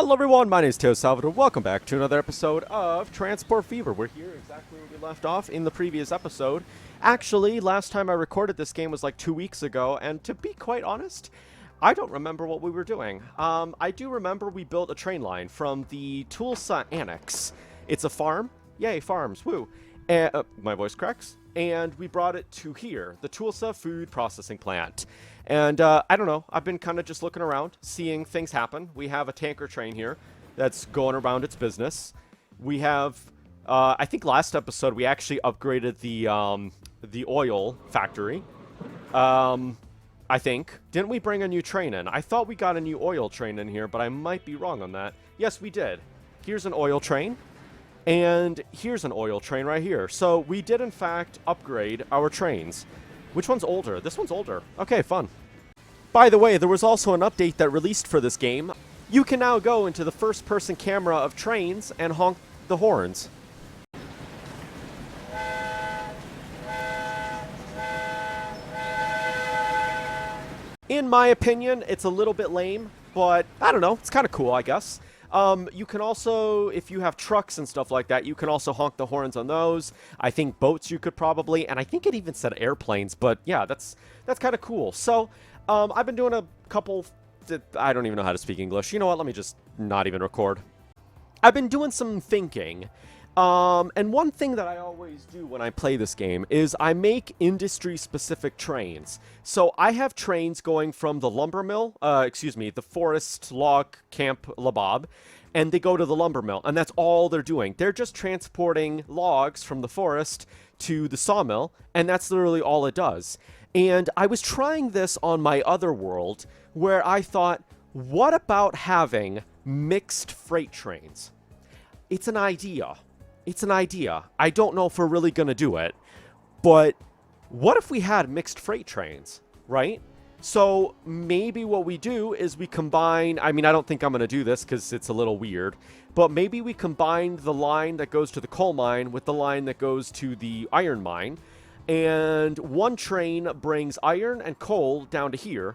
Hello everyone, my name is Mateo-Tube. Welcome back to another episode of Transport Fever. We're here exactly where we left off in the previous episode. Actually, last time I recorded this game was like 2 weeks ago, and to be quite honest, I don't remember what we were doing. I do remember we built a train line from the Tulsa Annex. It's a farm. Yay, farms. Woo. And, my voice cracks. And we brought it to here, the Tulsa Food Processing Plant. And I don't know, I've been kind of just looking around, seeing things happen. We have a tanker train here that's going around its business. We have, I think last episode we actually upgraded the oil factory. I think. Didn't we bring a new train in? I thought we got a new oil train in here, but I might be wrong on that. Yes, we did. Here's an oil train. And here's an oil train right here. So we did, in fact, upgrade our trains. Which one's older? This one's older. Okay, fun. By the way, there was also an update that released for this game. You can now go into the first-person camera of trains and honk the horns. In my opinion, it's a little bit lame, but I don't know. It's kind of cool, I guess. You can also, if you have trucks and stuff like that, you can also honk the horns on those. I think boats you could probably, and I think it even said airplanes, but yeah, that's kind of cool. So, I've been doing a couple, I don't even know how to speak English. You know what, let me just not even record. I've been doing some thinking. And one thing that I always do when I play this game is I make industry-specific trains. So I have trains going from the lumber mill, the forest log camp Labob, and they go to the lumber mill, and that's all they're doing. They're just transporting logs from the forest to the sawmill, and that's literally all it does. And I was trying this on my other world, where I thought, what about having mixed freight trains? It's an idea. It's an idea. I don't know if we're really going to do it, but what if we had mixed freight trains, right? So maybe what we do is we combine, I mean, I don't think I'm going to do this because it's a little weird, but maybe we combine the line that goes to the coal mine with the line that goes to the iron mine, and one train brings iron and coal down to here,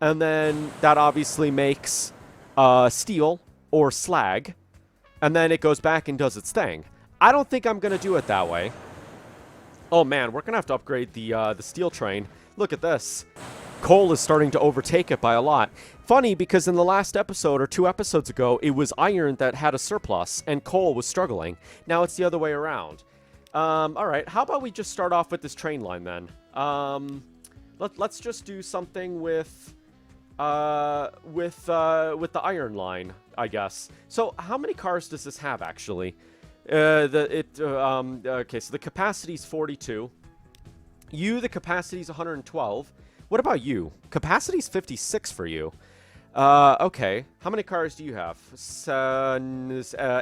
and then that obviously makes steel or slag, and then it goes back and does its thing. I don't think I'm going to do it that way. Oh man, we're going to have to upgrade the steel train. Look at this. Coal is starting to overtake it by a lot. Funny, because in the last episode, or 2 episodes ago, it was iron that had a surplus, and coal was struggling. Now it's the other way around. Alright, how about we just start off with this train line then? Let's just do something with the iron line, I guess. So, how many cars does this have, actually? Okay, so the capacity is 42. The capacity is 112. What about you? Capacity is 56 for you. Okay. How many cars do you have?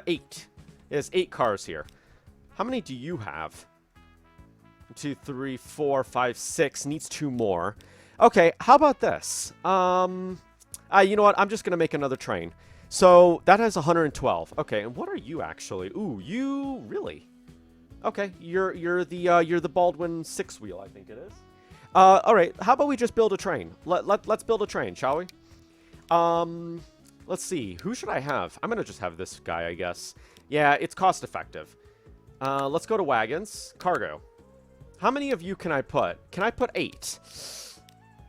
8. There's 8 cars here. How many do you have? 2, 3, 4, 5, 6. Needs 2 more. Okay, how about this? You know what? I'm just gonna make another train. So, that has 112. Okay, and what are you actually? Ooh, you really? Okay, you're the Baldwin 6-wheel, I think it is. Alright, how about we just build a train? Let's build a train, shall we? Let's see. Who should I have? I'm gonna just have this guy, I guess. Yeah, it's cost effective. Let's go to wagons. Cargo. How many of you can I put? Can I put 8?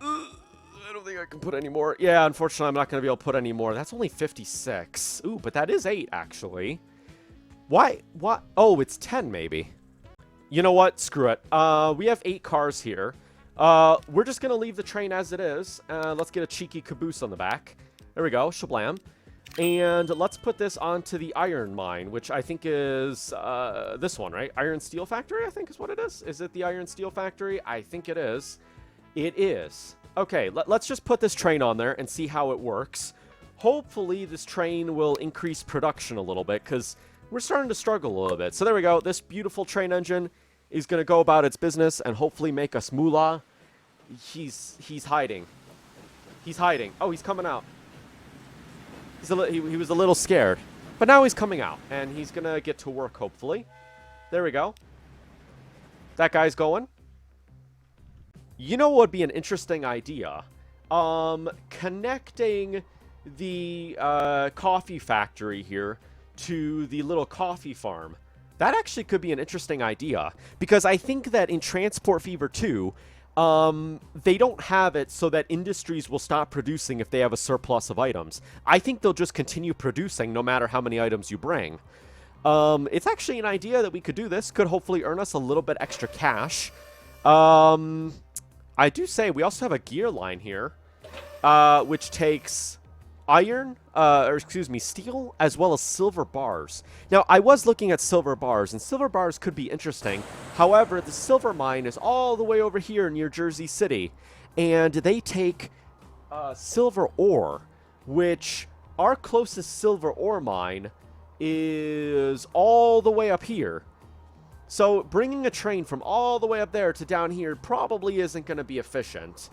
I don't think I can put any more. Yeah, unfortunately, I'm not going to be able to put any more. That's only 56. Ooh, but that is 8, actually. Why? What? Oh, it's 10, maybe. You know what? Screw it. We have 8 cars here. We're just going to leave the train as it is. Let's get a cheeky caboose on the back. There we go. Shablam. And let's put this onto the iron mine, which I think is this one, right? Iron Steel Factory, I think is what it is. Is it the Iron Steel Factory? I think it is. It is. Okay, let's just put this train on there and see how it works. Hopefully this train will increase production a little bit, because we're starting to struggle a little bit. So there we go. This beautiful train engine is going to go about its business and hopefully make us moolah. He's hiding. He's hiding. Oh, he's coming out. He was a little scared. But now he's coming out, and he's going to get to work, hopefully. There we go. That guy's going. You know what would be an interesting idea? Connecting the coffee factory here to the little coffee farm. That actually could be an interesting idea, because I think that in Transport Fever 2, they don't have it so that industries will stop producing if they have a surplus of items. I think they'll just continue producing no matter how many items you bring. It's actually an idea that we could do this. Could hopefully earn us a little bit extra cash. I do say we also have a gear line here, which takes iron, or excuse me, steel, as well as silver bars. Now, I was looking at silver bars, and silver bars could be interesting. However, the silver mine is all the way over here near Jersey City, and they take silver ore, which our closest silver ore mine is all the way up here. So bringing a train from all the way up there to down here probably isn't going to be efficient.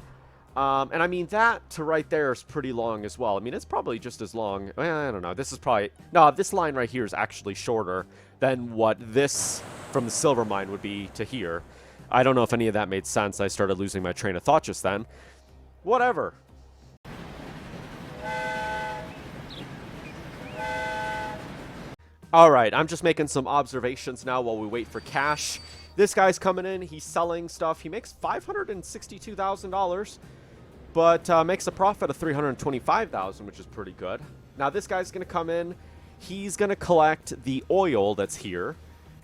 And I mean, that to right there is pretty long as well. I mean, it's probably just as long. I don't know. This is probably... No, this line right here is actually shorter than what this from the silver mine would be to here. I don't know if any of that made sense. I started losing my train of thought just then. Whatever. Alright, I'm just making some observations now while we wait for cash. This guy's coming in. He's selling stuff. He makes $562,000, but makes a profit of $325,000, which is pretty good. Now, this guy's going to come in. He's going to collect the oil that's here,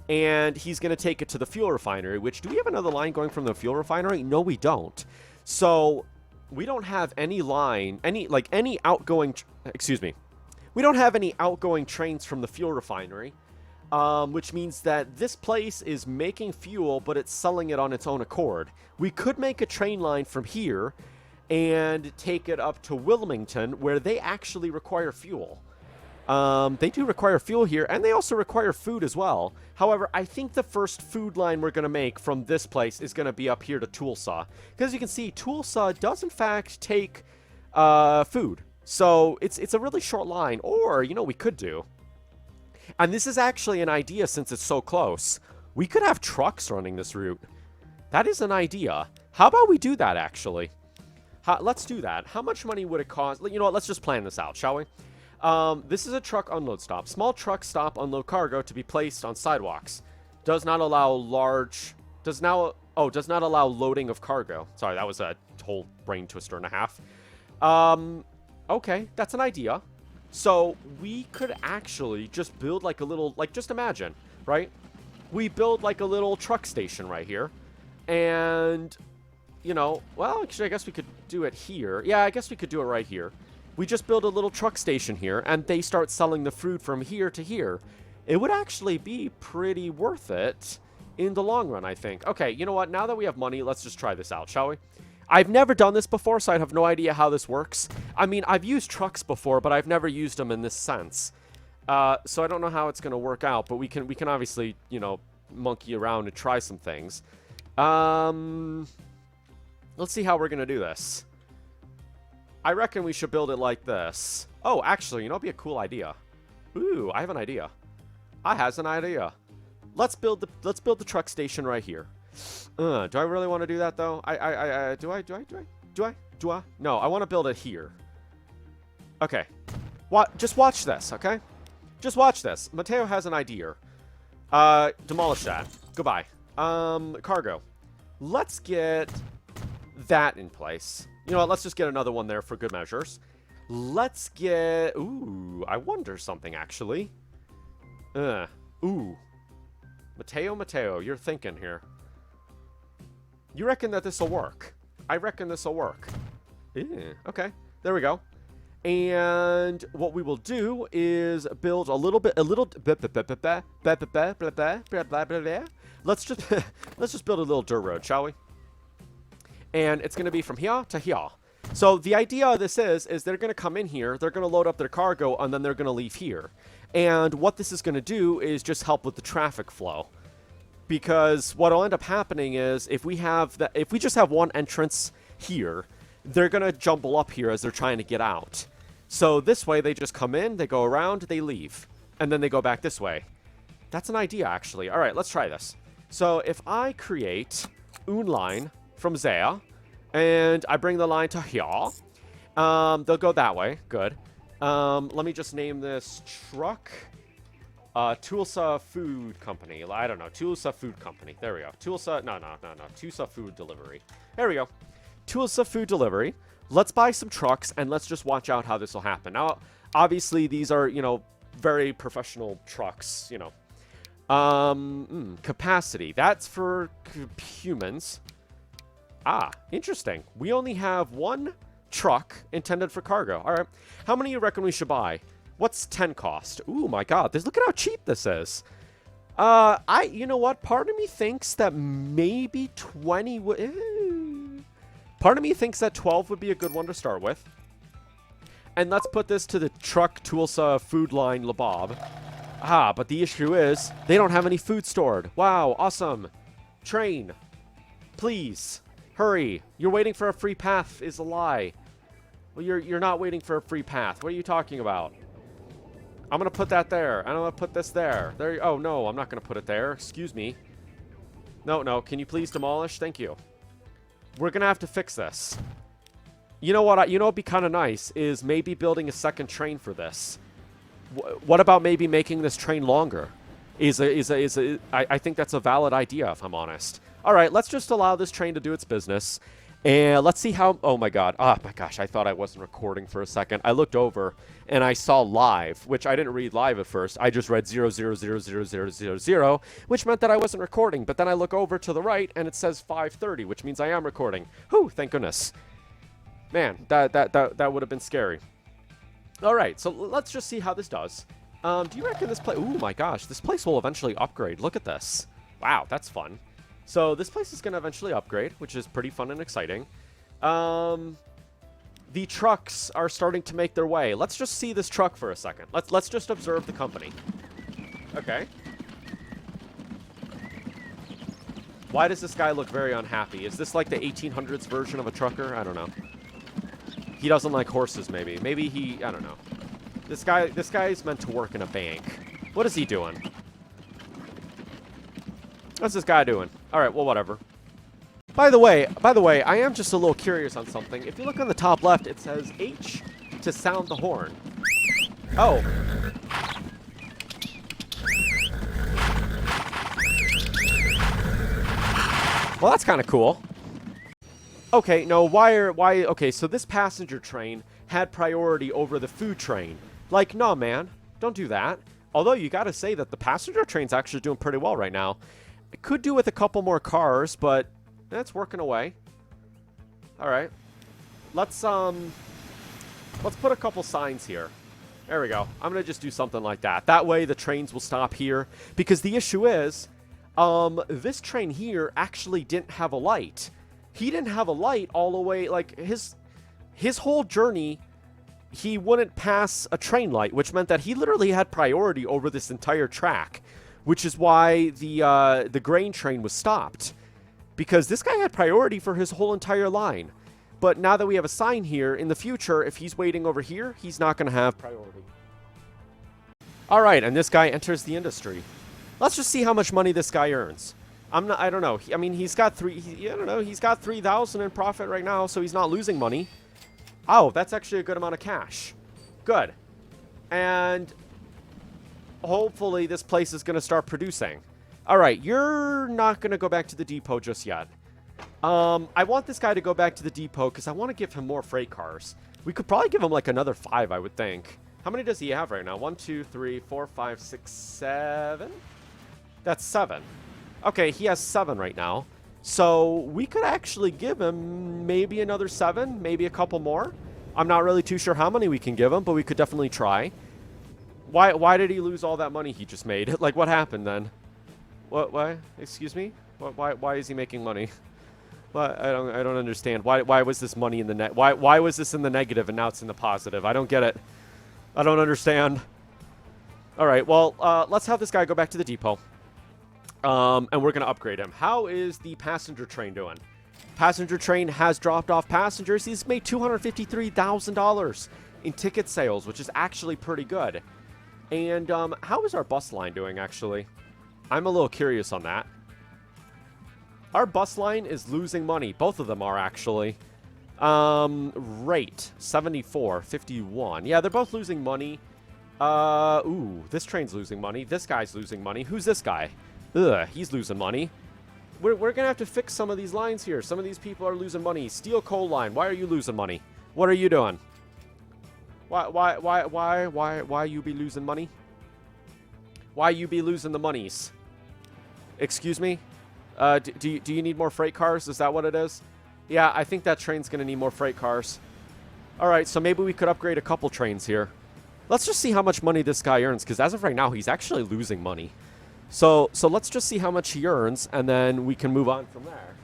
and he's going to take it to the fuel refinery, which... Do we have another line going from the fuel refinery? No, we don't. So, we don't have any line, any outgoing... Excuse me. We don't have any outgoing trains from the fuel refinery, which means that this place is making fuel, but it's selling it on its own accord. We could make a train line from here and take it up to Wilmington, where they actually require fuel. They do require fuel here, and they also require food as well. However, I think the first food line we're going to make from this place is going to be up here to Tulsa. Because you can see, Tulsa does in fact take food. So, it's a really short line, or, you know, we could do. And this is actually an idea since it's so close. We could have trucks running this route. That is an idea. How about we do that, actually? Let's do that. How much money would it cost? You know what, let's just plan this out, shall we? This is a truck unload stop. Small truck stop unload cargo to be placed on sidewalks. Does not allow does not allow loading of cargo. Sorry, that was a whole brain twister and a half. Okay, that's an idea. So, we could actually just build like a little, just imagine, right? We build like a little truck station right here. And, you know, well, actually, I guess we could do it here. Yeah, I guess we could do it right here. We just build a little truck station here, and they start selling the food from here to here. It would actually be pretty worth it in the long run, I think. Okay, you know what? Now that we have money, let's just try this out, shall we? I've never done this before, so I have no idea how this works. I mean, I've used trucks before, but I've never used them in this sense. So I don't know how it's going to work out, but we can obviously, you know, monkey around and try some things. Let's see how we're going to do this. I reckon we should build it like this. Oh, actually, you know, it'd be a cool idea. Ooh, I have an idea. I has an idea. Let's build the truck station right here. Do I really want to do that, though? Do I? No, I want to build it here. Okay. Just watch this, okay? Just watch this. Mateo has an idea. Demolish that. Goodbye. Cargo. Let's get that in place. You know what? Let's just get another one there for good measures. Let's get... Ooh, I wonder something, actually. Ooh. Mateo, you're thinking here. You reckon that this will work? I reckon this will work. Okay, there we go. And what we will do is build let's just build a little dirt road, shall we? And it's going to be from here to here. So the idea of this is they're going to come in here, they're going to load up their cargo, and then they're going to leave here. And what this is going to do is just help with the traffic flow. Because what will end up happening is if we just have one entrance here, they're going to jumble up here as they're trying to get out. So this way they just come in, they go around, they leave, and then they go back this way. That's an idea, actually. All right, let's try this. So if I create une line from there, and I bring the line to here, they'll go that way. Good. Let me just name this truck. Tulsa Food Company. I don't know. Tulsa Food Company. There we go. Tulsa. No. Tulsa Food Delivery. There we go. Tulsa Food Delivery. Let's buy some trucks and let's just watch out how this will happen. Now, obviously, these are, you know, very professional trucks, you know. Capacity. That's for humans. Ah, interesting. We only have one truck intended for cargo. All right. How many do you reckon we should buy? What's 10 cost? Ooh, my God. Look at how cheap this is. You know what? Part of me thinks that maybe 20 would... Part of me thinks that 12 would be a good one to start with. And let's put this to the truck Tulsa Food Line Labob. Ah, but the issue is they don't have any food stored. Wow, awesome. Train. Please, hurry. You're waiting for a free path is a lie. Well, you're not waiting for a free path. What are you talking about? I'm going to put that there. And I'm going to put this there. There. Oh, no, I'm not going to put it there. Excuse me. No. Can you please demolish? Thank you. We're going to have to fix this. You know what? You know what'd be kind of nice is maybe building a second train for this. What about maybe making this train longer? I think that's a valid idea, if I'm honest. All right, let's just allow this train to do its business. And let's see how... Oh, my God. Oh, my gosh. I thought I wasn't recording for a second. I looked over, and I saw live, which I didn't read live at first. I just read 0000000, which meant that I wasn't recording. But then I look over to the right, and it says 5:30, which means I am recording. Whew, thank goodness. Man, that would have been scary. All right, so let's just see how this does. Do you reckon this place... Oh, my gosh. This place will eventually upgrade. Look at this. Wow, that's fun. So this place is going to eventually upgrade, which is pretty fun and exciting. The trucks are starting to make their way. Let's just see this truck for a second. Let's just observe the company. Okay. Why does this guy look very unhappy? Is this like the 1800s version of a trucker? I don't know. He doesn't like horses, maybe. Maybe he... I don't know. This guy's meant to work in a bank. What is he doing? What's this guy doing? All right, well, whatever. By the way, I am just a little curious on something. If you look on the top left, it says H to sound the horn. Oh. Well, that's kind of cool. Okay, no, okay, so this passenger train had priority over the food train. Like, no, man, don't do that. Although you gotta say that the passenger train's actually doing pretty well right now. It could do with a couple more cars, but that's working away. All right. Let's put a couple signs here. There we go. I'm going to just do something like that. That way the trains will stop here. Because the issue is, this train here actually didn't have a light. He didn't have a light all the way, like, his whole journey, he wouldn't pass a train light, which meant that he literally had priority over this entire track. Which is why the grain train was stopped. Because this guy had priority for his whole entire line. But now that we have a sign here, in the future, if he's waiting over here, he's not going to have priority. Alright, and this guy enters the industry. Let's just see how much money this guy earns. I don't know. I mean, he's got 3,000 in profit right now, so he's not losing money. Oh, that's actually a good amount of cash. Good. And... hopefully this place is going to start producing. All right, you're not going to go back to the depot just yet. I want this guy to go back to the depot because I want to give him more freight cars. We could probably give him like another 5, I would think. How many does he have right now? 1, 2, 3, 4, 5, 6, 7? That's 7. Okay, he has 7 right now. So we could actually give him maybe another 7, maybe a couple more. I'm not really too sure how many we can give him, but we could definitely try. Why did he lose all that money he just made? Like, what happened then? What? Why? Excuse me? Why is he making money? What? I don't understand. Why was this money in the net? Why was this in the negative and now it's in the positive? I don't get it. I don't understand. All right. Well, let's have this guy go back to the depot. And we're gonna upgrade him. How is the passenger train doing? Passenger train has dropped off passengers. He's made $253,000 in ticket sales, which is actually pretty good. And how is our bus line doing, actually? I'm a little curious on that. Our bus line is losing money. Both of them are, actually. Rate 74, 51. Yeah, they're both losing money. Ooh, this train's losing money. This guy's losing money. Who's this guy? Ugh, he's losing money. We're gonna have to fix some of these lines here. Some of these people are losing money. Steel coal line. Why are you losing money? What are you doing? Why you be losing money? Why you be losing the monies? Excuse me? Do you need more freight cars? Is that what it is? Yeah, I think that train's gonna need more freight cars. Alright, so maybe we could upgrade a couple trains here. Let's just see how much money this guy earns, because as of right now, he's actually losing money. So let's just see how much he earns, and then we can move on from there.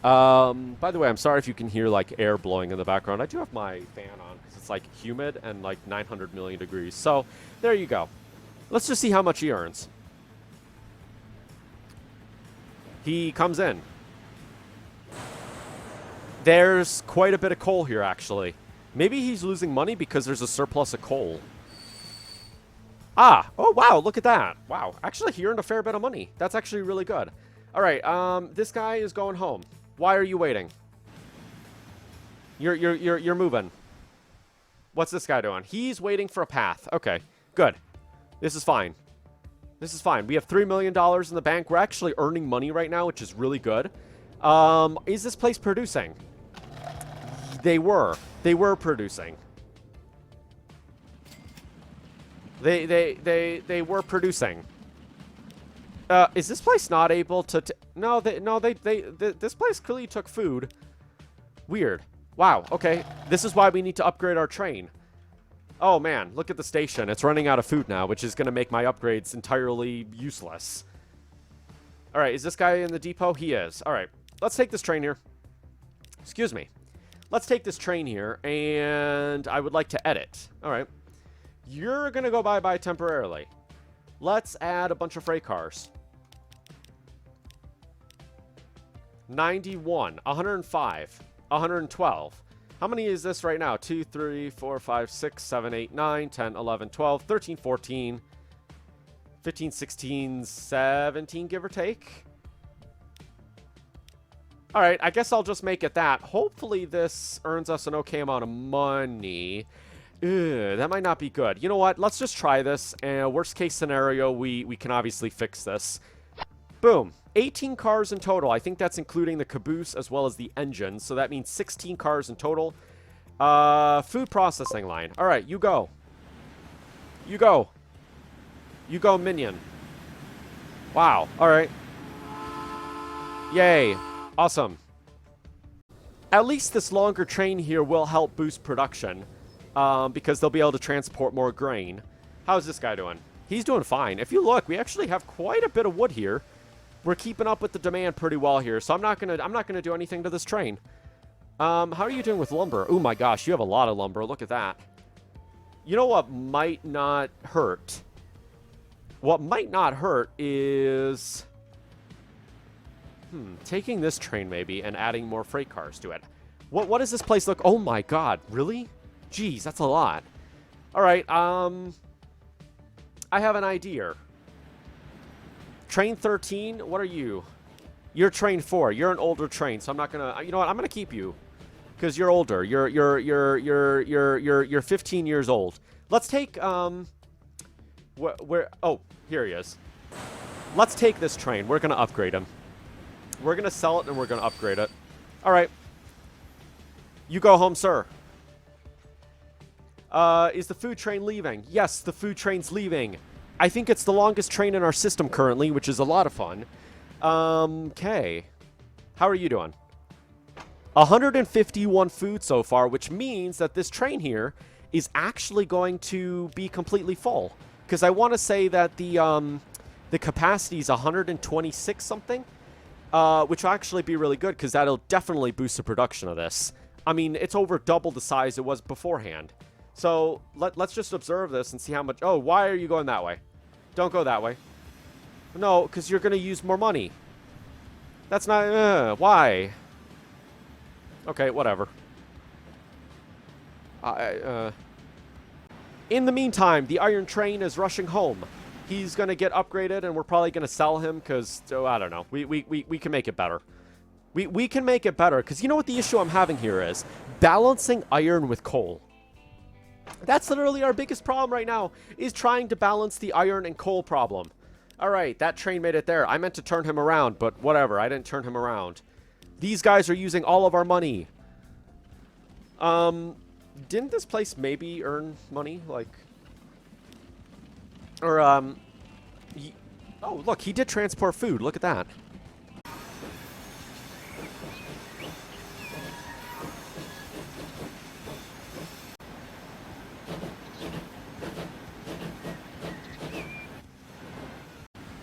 By the way, I'm sorry if you can hear, like, air blowing in the background. I do have my fan on, because it's, like, humid and, like, 900 million degrees. So, there you go. Let's just see how much he earns. He comes in. There's quite a bit of coal here, actually. Maybe he's losing money because there's a surplus of coal. Ah, oh wow, look at that. Wow, actually he earned a fair bit of money. That's actually really good. All right, this guy is going home. Why are you waiting? You're moving. What's this guy doing? He's waiting for a path. Okay, good. This is fine. This is fine. We have $3 million in the bank. We're actually earning money right now, which is really good. Is this place producing? They were producing. They were producing. Is this place not able to? No, this place clearly took food. Weird. Wow. Okay. This is why we need to upgrade our train. Oh man, look at the station. It's running out of food now, which is going to make my upgrades entirely useless. All right. Is this guy in the depot? He is. All right. Let's take this train here. Excuse me. Let's take this train here, and I would like to edit. All right. You're going to go bye-bye temporarily. Let's add a bunch of freight cars. 91, 105, 112. How many is this right now? 2, 3, 4, 5, 6, 7, 8, 9, 10, 11, 12, 13, 14, 15, 16, 17, give or take. All right, I guess I'll just make it that. Hopefully this earns us an okay amount of money. Ugh, that might not be good. You know what? Let's just try this. And worst case scenario, we can obviously fix this. Boom. 18 cars in total. I think that's including the caboose as well as the engine. So that means 16 cars in total. Food processing line. All right, you go. You go. You go, minion. Wow. All right. Yay. Awesome. At least this longer train here will help boost production. Because they'll be able to transport more grain. How's this guy doing? He's doing fine. If you look, we actually have quite a bit of wood here. We're keeping up with the demand pretty well here, so I'm not gonna do anything to this train. How are you doing with lumber? Oh my gosh, you have a lot of lumber. Look at that. You know what might not hurt? What might not hurt is taking this train maybe and adding more freight cars to it. What does this place look? Oh my god, really? Jeez, that's a lot. All right, I have an idea. Train 13, what are you? You're train 4. You're an older train, so I'm not gonna. You know what? I'm gonna keep you, because you're older. You're 15 years old. Let's take where? Oh, here he is. Let's take this train. We're gonna upgrade him. We're gonna sell it and we're gonna upgrade it. All right. You go home, sir. Is the food train leaving? Yes, the food train's leaving. I think it's the longest train in our system currently, which is a lot of fun. Okay. How are you doing? 151 food so far, which means that this train here is actually going to be completely full. Because I want to say that the capacity is 126 something, which will actually be really good because that'll definitely boost the production of this. I mean, it's over double the size it was beforehand. So let's just observe this and see how much. Oh, why are you going that way? Don't go that way. No, because you're going to use more money. That's not... why? Okay, whatever. In the meantime, the iron train is rushing home. He's going to get upgraded, and we're probably going to sell him because, oh, I don't know. We can make it better. We can make it better, because you know what the issue I'm having here is? Balancing iron with coal. That's literally our biggest problem right now, is trying to balance the iron and coal problem. Alright, that train made it there. I meant to turn him around, but whatever, I didn't turn him around. These guys are using all of our money. Didn't this place maybe earn money? Like... Or, oh, look, he did transport food. Look at that.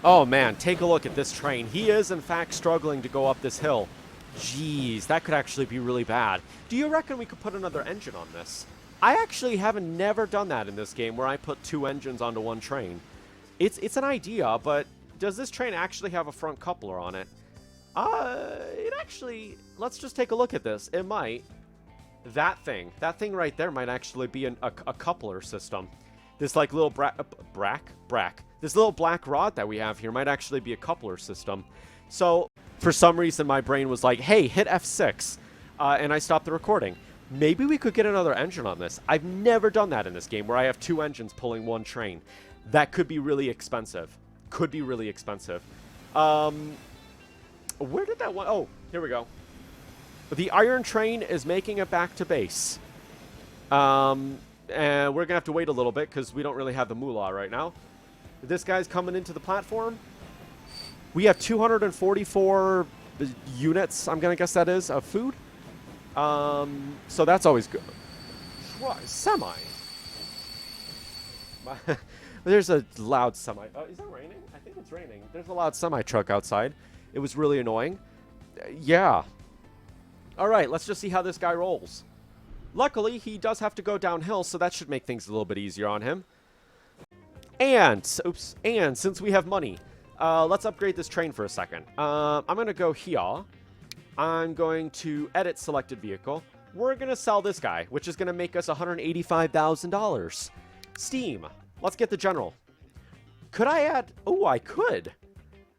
Oh, man, take a look at this train. He is, in fact, struggling to go up this hill. Jeez, that could actually be really bad. Do you reckon we could put another engine on this? I actually haven't never done that in this game where I put 2 engines onto one train. It's an idea, but does this train actually have a front coupler on it? It actually... Let's just take a look at this. It might. That thing right there might actually be a coupler system. This, like, little This little black rod that we have here might actually be a coupler system. So, for some reason, my brain was like, hey, hit F6. And I stopped the recording. Maybe we could get another engine on this. I've never done that in this game, where I have 2 engines pulling one train. That could be really expensive. Could be really expensive. Where did that one... Oh, here we go. The iron train is making it back to base. And we're going to have to wait a little bit, because we don't really have the moolah right now. This guy's coming into the platform. We have 244 units, I'm going to guess that is, of food. So that's always good. What? Semi. There's a loud semi. Is it raining? I think it's raining. There's a loud semi truck outside. It was really annoying. Yeah. All right, let's just see how this guy rolls. Luckily, he does have to go downhill, so that should make things a little bit easier on him. And since we have money, let's upgrade this train for a second. I'm going to go here. I'm going to edit selected vehicle. We're going to sell this guy, which is going to make us $185,000. Steam. Let's get the general. Could I add... Oh, I could.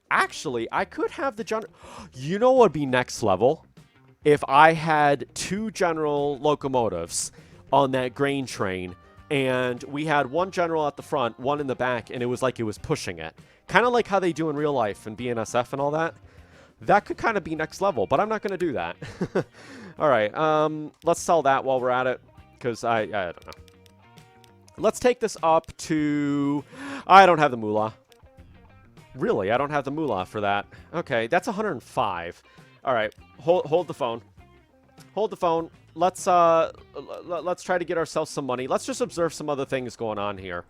Actually, I could have the general... You know what would be next level? If I had 2 general locomotives on that grain train, and we had 1 general at the front, 1 in the back, and it was like it was pushing it. Kind of like how they do in real life and BNSF and all that. That could kind of be next level, but I'm not going to do that. All right, let's sell that while we're at it, because I don't know. Let's take this up to... I don't have the moolah. Really, I don't have the moolah for that. Okay, that's 105. All right, hold the phone. Hold the phone. Let's try to get ourselves some money. Let's just observe some other things going on here.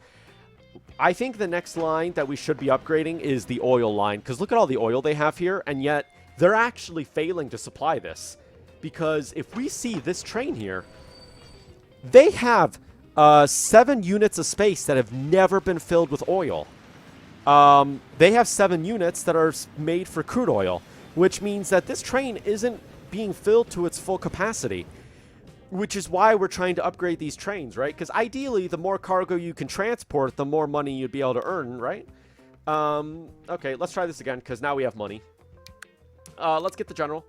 I think the next line that we should be upgrading is the oil line, because look at all the oil they have here, and yet they're actually failing to supply this. Because if we see this train here, they have 7 units of space that have never been filled with oil. They have 7 units that are made for crude oil, which means that this train isn't being filled to its full capacity. Which is why we're trying to upgrade these trains, right? Because ideally, the more cargo you can transport, the more money you'd be able to earn, right? Okay, let's try this again, because now we have money. Let's get the general.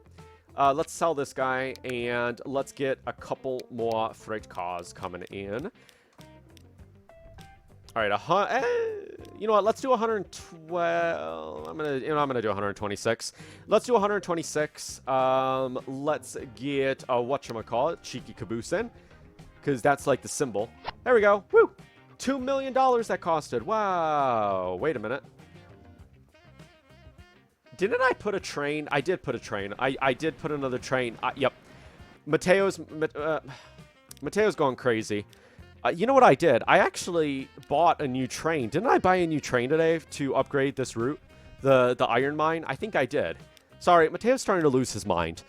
Let's sell this guy, and let's get a couple more freight cars coming in. All right, you know what? Let's do 112. I'm gonna do 126. Let's do 126. Let's get whatchamacallit, Cheeky Caboose in, because that's like the symbol. There we go. Woo! $2 million that costed. Wow. Wait a minute. Didn't I put a train? I did put a train. I did put another train. Yep. Mateo's going crazy. You know what I did? I actually bought a new train. Didn't I buy a new train today to upgrade this route? The iron mine? I think I did. Sorry, Mateo's starting to lose his mind.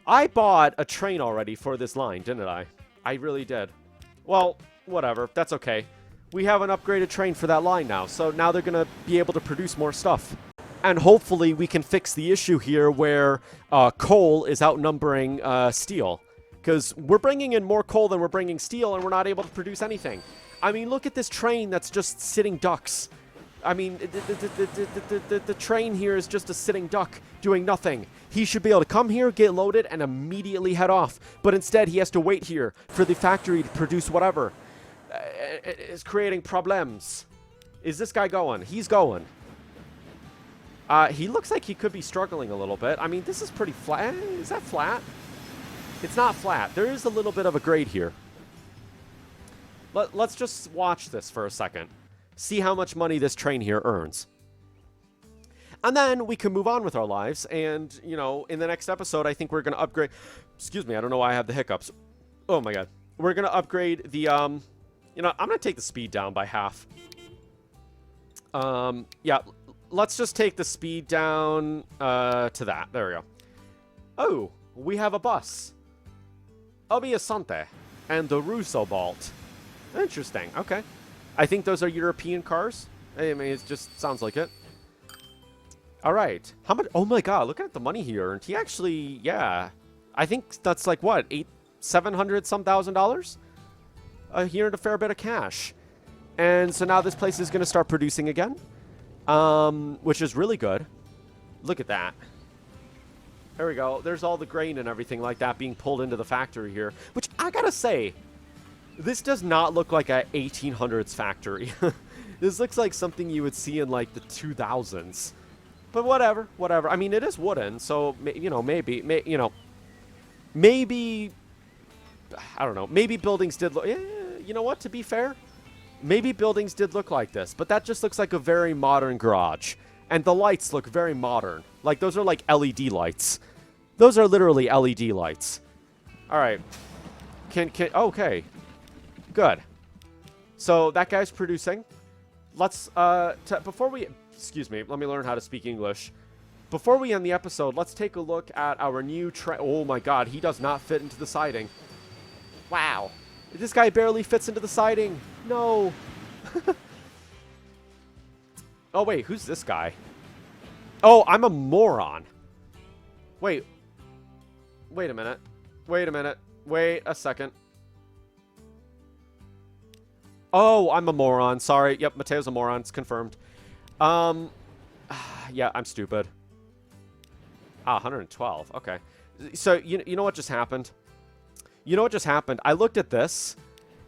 I bought a train already for this line, didn't I? I really did. Well, whatever. That's okay. We have an upgraded train for that line now, so now they're going to be able to produce more stuff. And hopefully we can fix the issue here where coal is outnumbering steel. Because we're bringing in more coal than we're bringing steel, and we're not able to produce anything. I mean, look at this train that's just sitting ducks. I mean, the train here is just a sitting duck doing nothing. He should be able to come here, get loaded, and immediately head off. But instead, he has to wait here for the factory to produce whatever. It's creating problems. Is this guy going? He's going. He looks like he could be struggling a little bit. I mean, this is pretty flat. Is that flat? It's not flat. There is a little bit of a grade here. Let's just watch this for a second. See how much money this train here earns. And then we can move on with our lives. And, you know, in the next episode, I think we're going to upgrade... Excuse me, I don't know why I have the hiccups. Oh, my God. We're going to upgrade the... You know, I'm going to take the speed down by half. Yeah, let's just take the speed down to that. There we go. Oh, we have a bus. Obiasante and the Russo Bolt. Interesting. Okay. I think those are European cars. I mean, it just sounds like it. All right. How much? Oh, my God. Look at the money he earned. He actually, yeah. I think that's like, what, $700-some thousand? He earned a fair bit of cash. And so now this place is going to start producing again, which is really good. Look at that. There we go. There's all the grain and everything like that being pulled into the factory here, which I got to say, this does not look like a 1800s factory. This looks like something you would see in like the 2000s. But whatever, whatever. I mean, it is wooden, so, you know, maybe, maybe, I don't know, maybe buildings did look, you know what, to be fair, maybe buildings did look like this, but that just looks like a very modern garage. And the lights look very modern. Like, those are like LED lights. Those are literally LED lights. All right. Okay. Good. So that guy's producing. Let's, before we, excuse me, let me learn how to speak English. Before we end the episode, let's take a look at our new train. Oh my God, he does not fit into the siding. Wow. This guy barely fits into the siding. No. Oh, wait, who's this guy? Oh, I'm a moron. Wait. Wait a minute. Wait a minute. Wait a second. Oh, I'm a moron. Sorry. Yep, Mateo's a moron. It's confirmed. Yeah, I'm stupid. Ah, 112. Okay. So, you know what just happened? You know what just happened? I looked at this,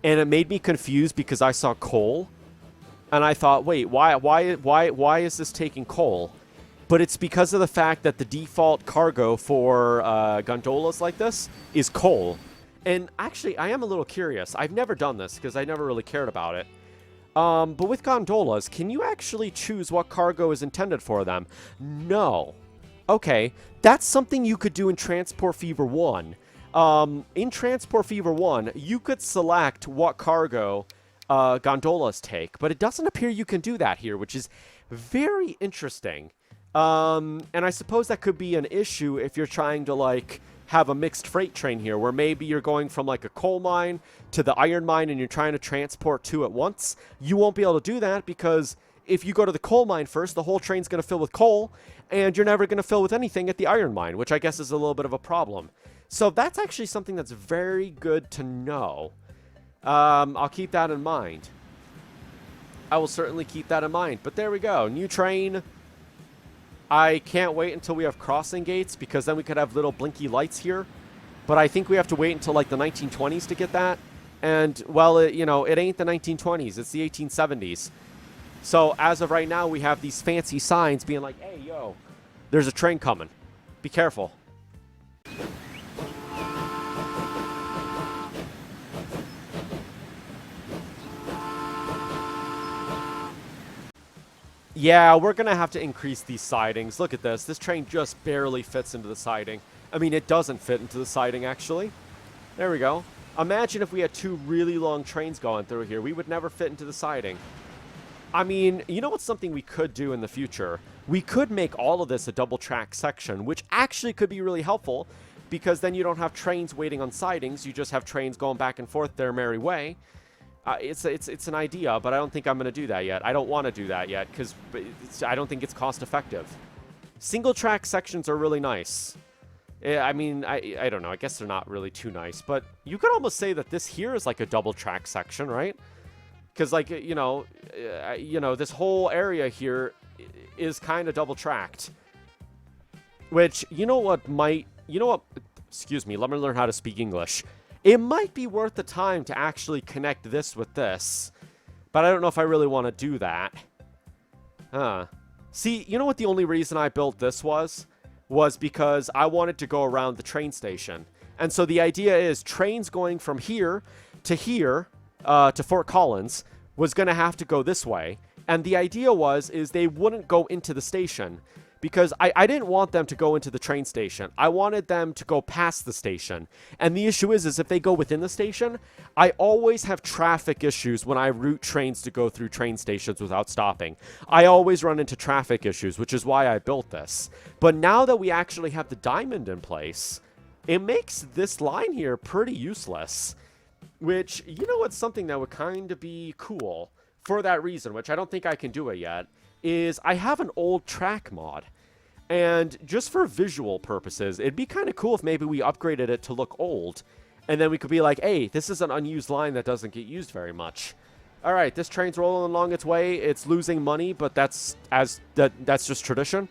and it made me confused because I saw coal. And I thought, wait, why is this taking coal? But it's because of the fact that the default cargo for gondolas like this is coal. And actually, I am a little curious. I've never done this because I never really cared about it. But with gondolas, can you actually choose what cargo is intended for them? No. Okay, that's something you could do in Transport Fever 1. In Transport Fever 1, you could select what cargo gondolas take, but it doesn't appear you can do that here, which is very interesting. And I suppose that could be an issue if you're trying to, like, have a mixed freight train here, where maybe you're going from, like, a coal mine to the iron mine and you're trying to transport two at once. You won't be able to do that because if you go to the coal mine first, the whole train's going to fill with coal, and you're never going to fill with anything at the iron mine, which I guess is a little bit of a problem. So that's actually something that's very good to know. I'll keep that in mind. I will certainly keep that in mind. But there we go. New train. I can't wait until we have crossing gates, because then we could have little blinky lights here. But I think we have to wait until, like, the 1920s to get that. And, well, you know, it ain't the 1920s. It's the 1870s. So, as of right now, we have these fancy signs being like, hey, yo, there's a train coming. Be careful. Yeah, we're going to have to increase these sidings. Look at this. This train just barely fits into the siding. I mean, it doesn't fit into the siding, actually. There we go. Imagine if we had two really long trains going through here. We would never fit into the siding. I mean, you know what's something we could do in the future? We could make all of this a double-track section, which actually could be really helpful, because then you don't have trains waiting on sidings. You just have trains going back and forth their merry way. It's an idea, but I don't think I'm going to do that yet. I don't want to do that yet, because I don't think it's cost-effective. Single-track sections are really nice. I mean, I don't know. I guess they're not really too nice, but you could almost say that this here is like a double-track section, right? Because, like, this whole area here is kind of double-tracked. Which, excuse me, let me learn how to speak English. It might be worth the time to actually connect this with this. But I don't know if I really want to do that. See, you know what the only reason I built this was? Was because I wanted to go around the train station. And so the idea is trains going from here, to Fort Collins, was going to have to go this way. And the idea is they wouldn't go into the station. Because I didn't want them to go into the train station. I wanted them to go past the station. And the issue is if they go within the station, I always have traffic issues when I route trains to go through train stations without stopping. I always run into traffic issues, which is why I built this. But now that we actually have the diamond in place, it makes this line here pretty useless. Which, it's something that would kind of be cool for that reason, which I don't think I can do it yet, is I have an old track mod. And just for visual purposes, it'd be kind of cool if maybe we upgraded it to look old. And then we could be like, hey, this is an unused line that doesn't get used very much. All right, this train's rolling along its way. It's losing money, but that's just tradition.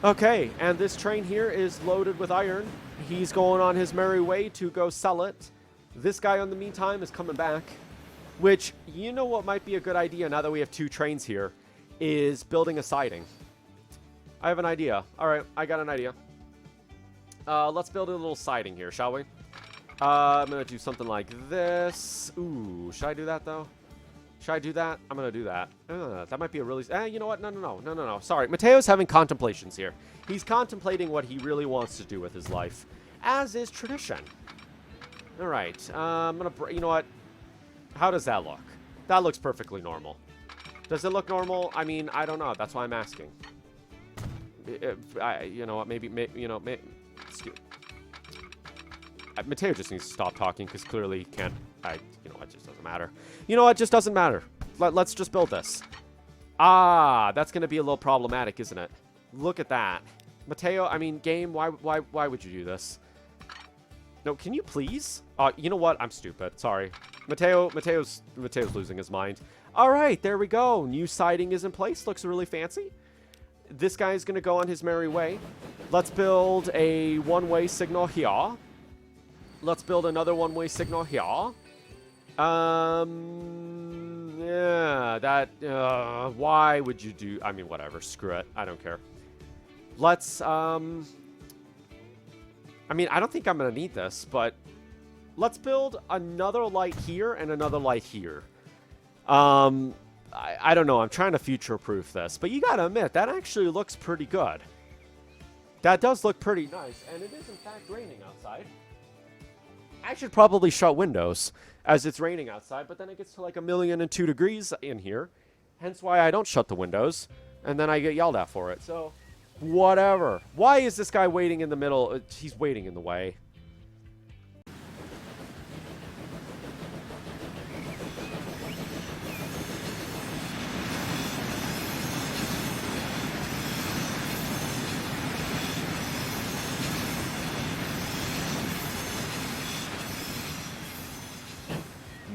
Okay, and this train here is loaded with iron. He's going on his merry way to go sell it. This guy, in the meantime, is coming back. Which, what might be a good idea now that we have two trains here, is building a siding. I have an idea. All right, I got an idea. Let's build a little siding here, shall we? I'm going to do something like this. Ooh, should I do that, though? Should I do that? I'm going to do that. That might be a really... you know what? No. Sorry, Mateo's having contemplations here. He's contemplating what he really wants to do with his life, as is tradition. All right, I'm going to... You know what? How does that look? That looks perfectly normal. Does it look normal? I mean, I don't know. That's why I'm asking. You know what? Maybe excuse Mateo just needs to stop talking because clearly he can't. It just doesn't matter. You know what? It just doesn't matter. Let's just build this. That's going to be a little problematic, isn't it? Look at that. Mateo, I mean, game, why would you do this? No, can you please? You know what? I'm stupid. Sorry. Mateo's losing his mind. All right, there we go. New siding is in place. Looks really fancy. This guy is going to go on his merry way. Let's build a one-way signal here. Let's build another one-way signal here. Yeah, that, why would you do, I mean, whatever, screw it. I don't care. Let's, I mean, I don't think I'm going to need this, but let's build another light here and another light here. I don't know. I'm trying to future-proof this, but you got to admit, that actually looks pretty good. That does look pretty nice, and it is, in fact, raining outside. I should probably shut windows as it's raining outside, but then it gets to like 1,002 degrees in here, hence why I don't shut the windows, and then I get yelled at for it. So, whatever. Why is this guy waiting in the middle? He's waiting in the way.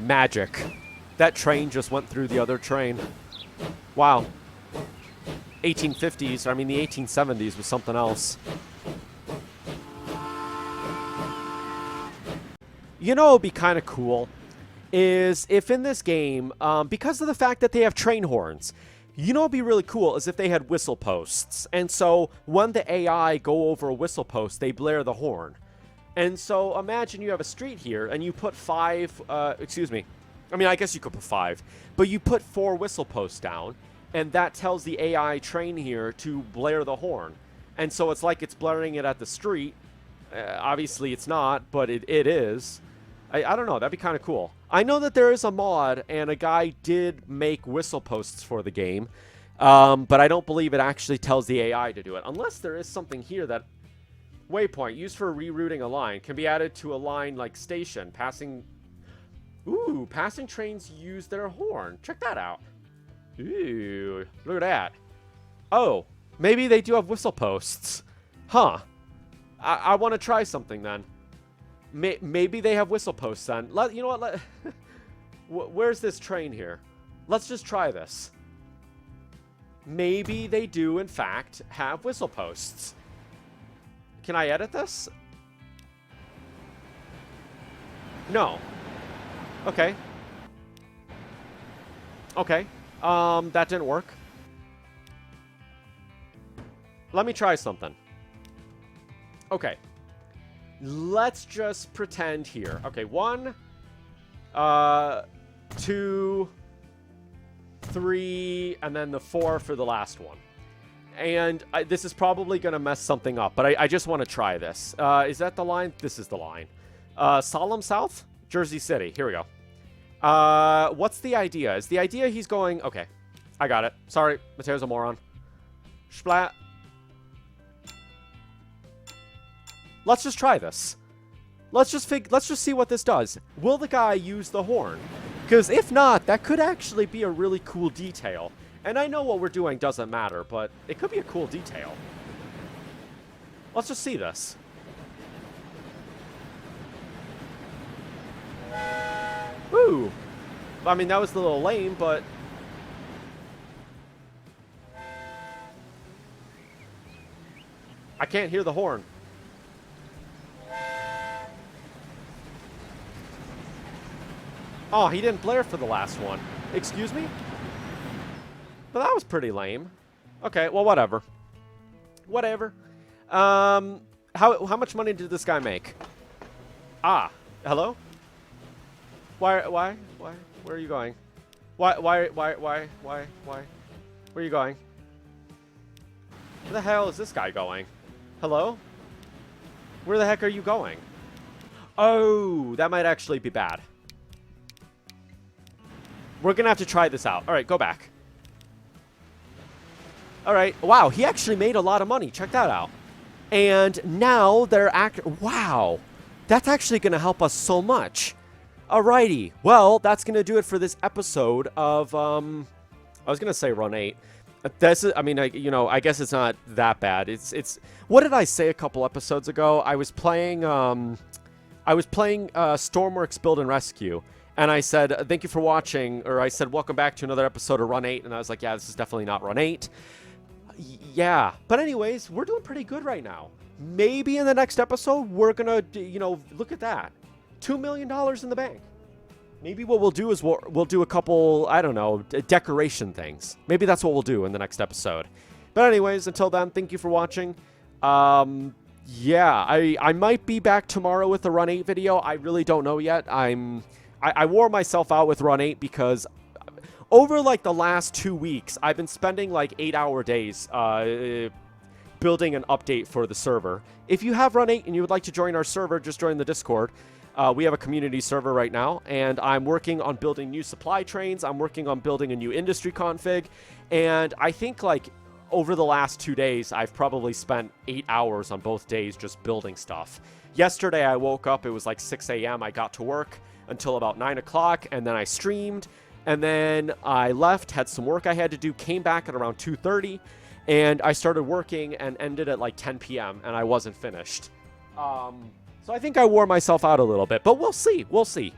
Magic. That train just went through the other train. Wow. 1850s, I mean the 1870s was something else. You know what would be kind of cool is if in this game, because of the fact that they have train horns, you know what would be really cool is if they had whistle posts. And so when the AI go over a whistle post, they blare the horn. And so imagine you have a street here and you put I mean, I guess you could put 5, but you put 4 whistle posts down and that tells the AI train here to blare the horn. And so it's like it's blaring it at the street. Obviously it's not, but it is. I don't know. That'd be kind of cool. I know that there is a mod and a guy did make whistle posts for the game, but I don't believe it actually tells the AI to do it. Unless there is something here that... Waypoint, used for rerouting a line, can be added to a line like station. Passing trains use their horn. Check that out. Ooh, look at that. Oh, maybe they do have whistle posts. Huh. I want to try something then. Maybe they have whistle posts then. You know what? Where's this train here? Let's just try this. Maybe they do, in fact, have whistle posts. Can I edit this? No. Okay. Okay. That didn't work. Let me try something. Okay. Let's just pretend here. Okay, 1, 2, 3, and then the 4 for the last one. And this is probably going to mess something up, but I just want to try this. Is that the line? This is the line. Solemn South? Jersey City. Here we go. What's the idea? Is the idea he's going... Okay, I got it. Sorry, Mateo's a moron. Splat. Let's just try this. Let's just see what this does. Will the guy use the horn? Because if not, that could actually be a really cool detail. And I know what we're doing doesn't matter, but it could be a cool detail. Let's just see this. Woo! I mean, that was a little lame, but... I can't hear the horn. Oh, he didn't blare for the last one. Excuse me? But that was pretty lame. Okay, well, whatever. Whatever. How much money did this guy make? Ah, hello? Why, where are you going? Why, where are you going? Where the hell is this guy going? Hello? Where the heck are you going? Oh, that might actually be bad. We're gonna have to try this out. All right, go back. All right. Wow, he actually made a lot of money. Check that out. And now they're wow, that's actually gonna help us so much. Alrighty. Well, that's gonna do it for this episode of I was gonna say Run 8. This is, I mean, you know, I guess it's not that bad. It's. What did I say a couple episodes ago? I was playing Stormworks Build and Rescue. And I said, thank you for watching, or I said, welcome back to another episode of Run 8, and I was like, yeah, this is definitely not Run 8. Yeah, but anyways, we're doing pretty good right now. Maybe in the next episode, we're gonna, you know, look at that. $2 million in the bank. Maybe what we'll do is we'll do a couple, I don't know, decoration things. Maybe that's what we'll do in the next episode. But anyways, until then, thank you for watching. Yeah, I might be back tomorrow with the Run 8 video. I really don't know yet. I wore myself out with Run 8 because over like the last 2 weeks, I've been spending like 8-hour days building an update for the server. If you have Run 8 and you would like to join our server, just join the Discord. We have a community server right now, and I'm working on building new supply trains. I'm working on building a new industry config, and I think like over the last 2 days, I've probably spent 8 hours on both days just building stuff. Yesterday, I woke up, it was like 6 a.m. I got to work until about 9 o'clock, and then I streamed, and then I left, had some work I had to do, came back at around 2:30, and I started working and ended at like 10 p.m., and I wasn't finished. So I think I wore myself out a little bit, but we'll see. We'll see.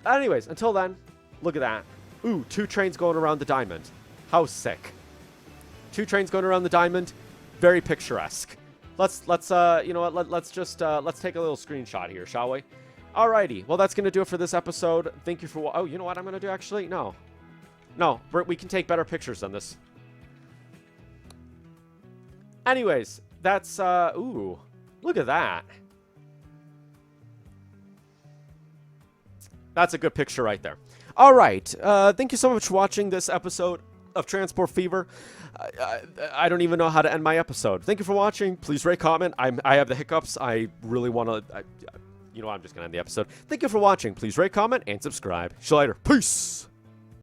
Anyways, until then, look at that. Ooh, 2 trains going around the diamond. How sick. 2 trains going around the diamond. Very picturesque. Let's you know what, let's just take a little screenshot here, shall we? Alrighty, well, that's going to do it for this episode. Thank you for... Oh, you know what I'm going to do, actually? No. No, we can take better pictures than this. Anyways, that's... Ooh, look at that. That's a good picture right there. Alright, thank you so much for watching this episode of Transport Fever. I don't even know how to end my episode. Thank you for watching. Please rate, comment. I have the hiccups. I really want to... You know what? I'm just going to end the episode. Thank you for watching. Please rate, comment, and subscribe. See you later. Peace!